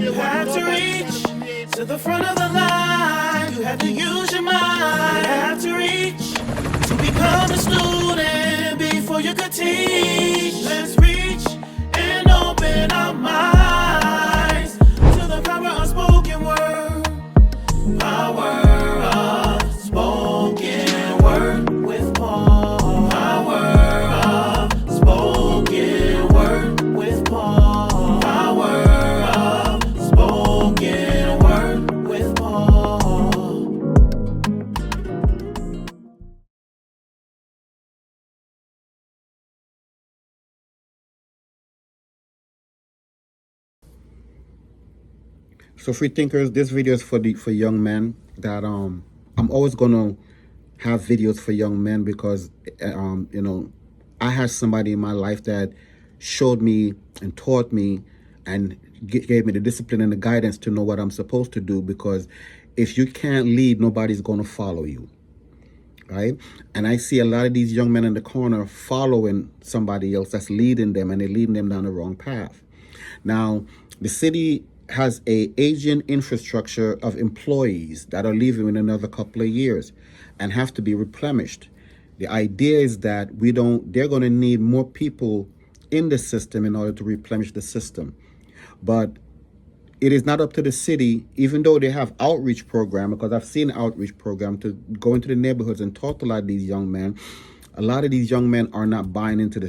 You had to reach to the front of the line. You had to use your mind. You had to reach to become a student before you could teach. Let's reach and open our minds to the power of spoken word. Power of spoken word with Paul. Power of spoken word with Paul. Power of spoken word with Paul. So free thinkers, this video is for young men that I'm always gonna have videos for young men because I had somebody in my life that showed me and taught me and gave me the discipline and the guidance to know what I'm supposed to do, because if you can't lead, nobody's gonna follow you. Right? And I see a lot of these young men in the corner following somebody else that's leading them, and they're leading them down the wrong path. Now, the city has a aging infrastructure of employees that are leaving in another couple of years and have to be replenished. The idea is that they're going to need more people in the system in order to replenish the system. But it is not up to the city, even though they have outreach program, because I've seen outreach program to go into the neighborhoods and talk to a lot of these young men. A lot of these young men are not buying into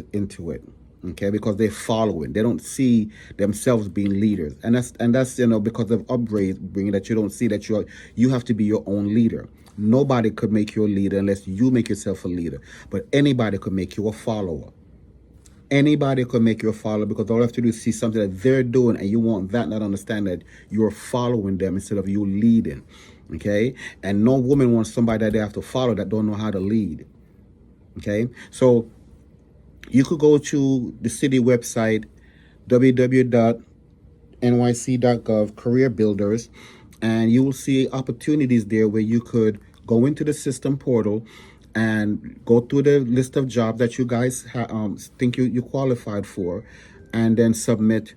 it. Okay, because they're following. They don't see themselves being leaders, and that's because of upbringing, that you don't see that you have to be your own leader. Nobody could make you a leader unless you make yourself a leader. But anybody could make you a follower. Anybody could make you a follower, because all you have to do is see something that they're doing, and you want that, not understand that you're following them instead of you leading. Okay, and no woman wants somebody that they have to follow that don't know how to lead. Okay, so you could go to the city website, www.nyc.gov, career builders, and you will see opportunities there where you could go into the system portal and go through the list of jobs that you guys think you qualified for, and then submit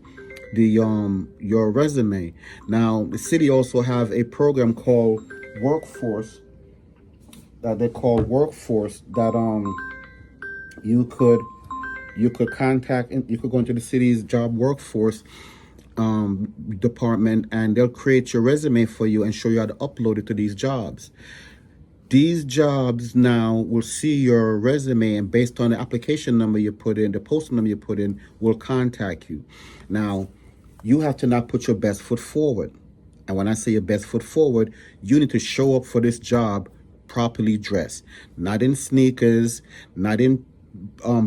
your resume. Now, the city also have a program called Workforce, that they call Workforce, that you could contact, you could go into the city's job workforce department, and they'll create your resume for you and show you how to upload it to these jobs. These jobs now will see your resume, and based on the application number you put in, the postal number you put in, will contact you. Now, you have to not put your best foot forward. And when I say your best foot forward, you need to show up for this job properly dressed, not in sneakers, not in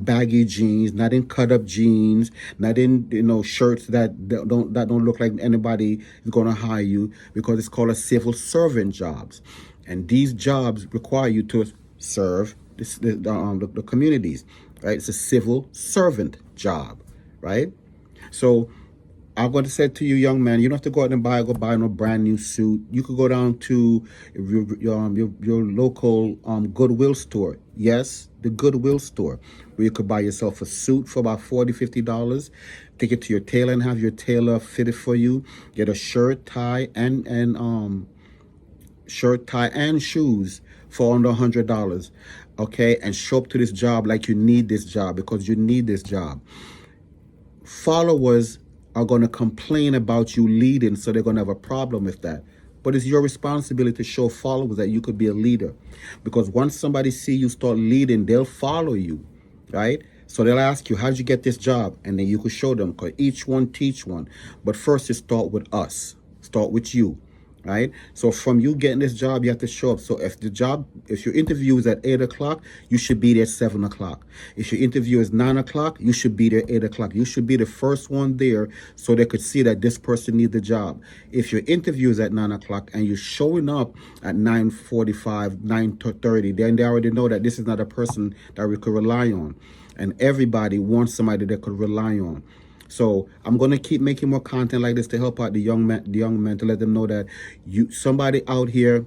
baggy jeans, not in cut up jeans, not in shirts that don't look like anybody is going to hire you, because it's called a civil servant jobs, and these jobs require you to serve the communities. Right? It's a civil servant job, right? So I'm going to say to you, young man, you don't have to go out and go buy no brand new suit. You could go down to your local Goodwill store. Yes, the Goodwill store, where you could buy yourself a suit for about $40-50. Take it to your tailor and have your tailor fit it for you. Get a shirt, tie, and shoes for under $100. Okay, and show up to this job like you need this job, because you need this job. Followers are going to complain about you leading, so they're going to have a problem with that. But it's your responsibility to show followers that you could be a leader, because once somebody see you start leading, they'll follow you, right? So they'll ask you, how did you get this job? And then you could show them, because each one teach one. But first, you start with us, start with you. Right? So from you getting this job, you have to show up. So if your interview is at 8 o'clock, you should be there at 7 o'clock. If your interview is 9 o'clock, you should be there at 8 o'clock. You should be the first one there, so they could see that this person needs the job. If your interview is at 9 o'clock and you're showing up at 9:45, 9:30, then they already know that this is not a person that we could rely on. And everybody wants somebody they could rely on. So I'm going to keep making more content like this to help out the young men, to let them know that somebody out here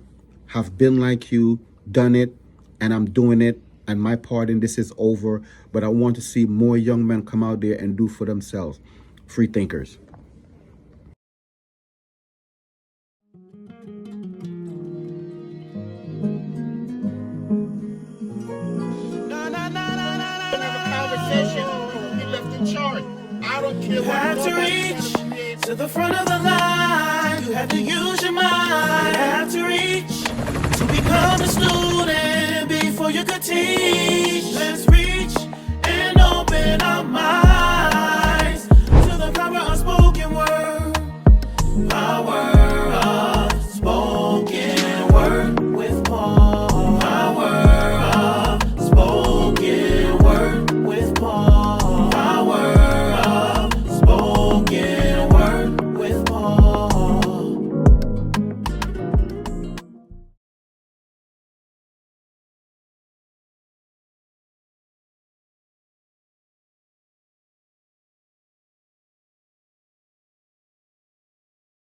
have been like you, done it, and I'm doing it, and my part in this is over. But I want to see more young men come out there and do for themselves. Free thinkers. You have to reach to the front of the line. You have to use your mind. You have to reach to become a student before you could teach.